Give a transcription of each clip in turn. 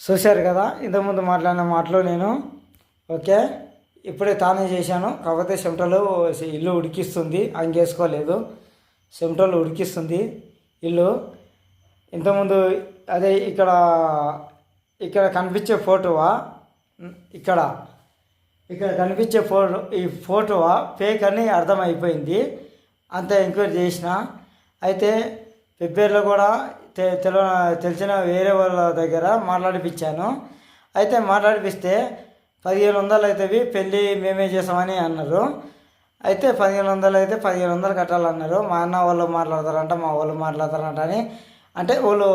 చూశారు కదా ఇంతకుముందు మాట్లాడిన మాటలు నేను ఓకే. ఇప్పుడే తానే చేశాను, కాకపోతే చెమటలు ఇల్లు ఉడికిస్తుంది, అంగేసుకోలేదు, చెమటలు ఉడికిస్తుంది ఇల్లు. ఇంతకుముందు అదే ఇక్కడ ఇక్కడ కనిపించే ఫోటోవా, ఇక్కడ ఇక్కడ కనిపించే ఈ ఫోటోవా ఫేక్ అని అర్థమైపోయింది. అంత ఎంక్వైరీ చేసిన. అయితే ఫిబ్రవరిలో కూడా తెలిసిన వేరే వాళ్ళ దగ్గర మాట్లాడిపించాను. అయితే మాట్లాడిపిస్తే 1500 అవుతుంది, పెళ్ళి మేమే చేసామని అన్నారు. అయితే 1500 అయితే 1500 కట్టాలన్నారు. మా అన్న వాళ్ళు మాట్లాడతారంట, మా వాళ్ళు మాట్లాడతారంట అని అంటే వాళ్ళు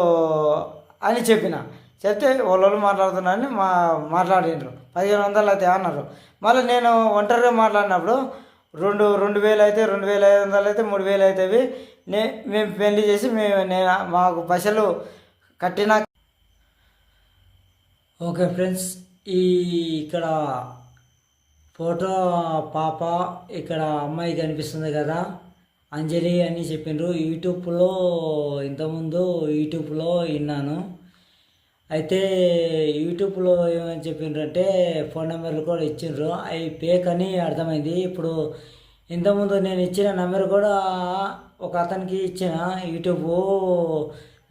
అని చెప్తే వాళ్ళు మాట్లాడుతున్నారని మాట్లాడిండ్రు. 1500 అయితే అన్నారు. మళ్ళీ నేను ఒంటరిగా మాట్లాడినప్పుడు 2000 అయితే 2500 అయితే 3000 అవుతాయి, మేము పెళ్లి చేసి మాకు పైసలు కట్టినా. ఓకే ఫ్రెండ్స్, ఇక్కడ ఫోటో పాప, ఇక్కడ అమ్మాయి కనిపిస్తుంది కదా, అంజలి అని చెప్పిండ్రు. ఇంతకుముందు యూట్యూబ్లో విన్నాను. అయితే యూట్యూబ్లో ఏమని చెప్పిండ్రంటే ఫోన్ నెంబర్లు కూడా ఇచ్చిండ్రు, అవి ఫేక్ అని అర్థమైంది. ఇప్పుడు ఇంతకుముందు నేను ఇచ్చిన నెంబర్ కూడా ఒక అతనికి ఇచ్చిన, యూట్యూబ్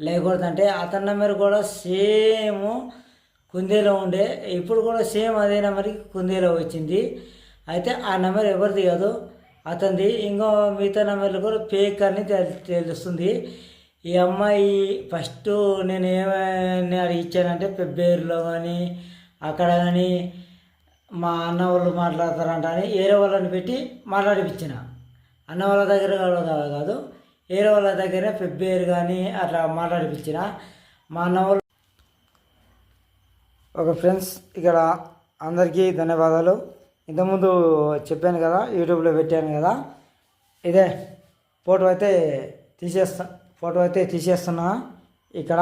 లేకూడదంటే అతని నెంబర్ కూడా సేమ్ కుందేలో ఉండే, ఇప్పుడు కూడా సేమ్ అదే నెంబర్కి కుందేలో వచ్చింది. అయితే ఆ నెంబర్ ఎవరిది కాదు, అతనిది. ఇంకో మిగతా నెంబర్లు కూడా ఫేక్ అని తెలుస్తుంది. ఈ అమ్మాయి ఫస్ట్ నేను ఏమని అడిగి ఇచ్చానంటే ఫిబ్రవరిలో కానీ అక్కడ కానీ మా అన్న వాళ్ళు మాట్లాడతారంట అని వేరే వాళ్ళని పెట్టి మాట్లాడిపించిన. అన్న వాళ్ళ దగ్గర కాదు, వేరే వాళ్ళ దగ్గర ఫిబ్రవరి కానీ అట్లా మాట్లాడిపించిన. మా అన్న వాళ్ళు ఒక ఫ్రెండ్స్, ఇక్కడ అందరికీ ధన్యవాదాలు. ఇంతకుముందు చెప్పాను కదా, యూట్యూబ్లో పెట్టాను కదా, ఇదే ఫోటో అయితే తీసేస్తున్నా. ఇక్కడ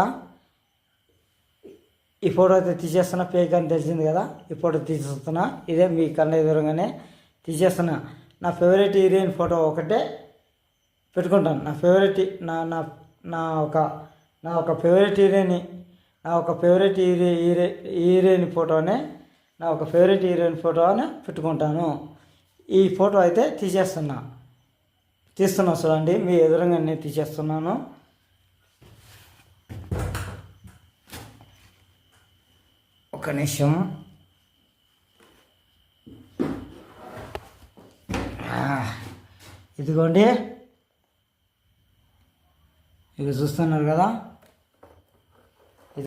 ఈ ఫోటో అయితే తీసేస్తున్నా, ఫేక్ అని తెలిసింది కదా, ఈ ఫోటో తీసేస్తున్నా. ఇదే మీ కళ్ళ ఎదురుగానే తీసేస్తున్నా. నా ఫేవరెట్ హీరోయిన్ ఫోటో ఒకటే పెట్టుకుంటాను. నా ఫేవరెట్ నా ఒక ఫేవరెట్ హీరోయిన్ ఫోటోనే, నా ఒక ఫేవరెట్ హీరోయిన్ ఫోటోనే పెట్టుకుంటాను. ఈ ఫోటో అయితే తీస్తున్నా చూడండి, మీ ఎదురుగా నేను తీసేస్తున్నాను. ఒక నిమిషం. ఇదిగోండి, ఇక చూస్తున్నారు కదా.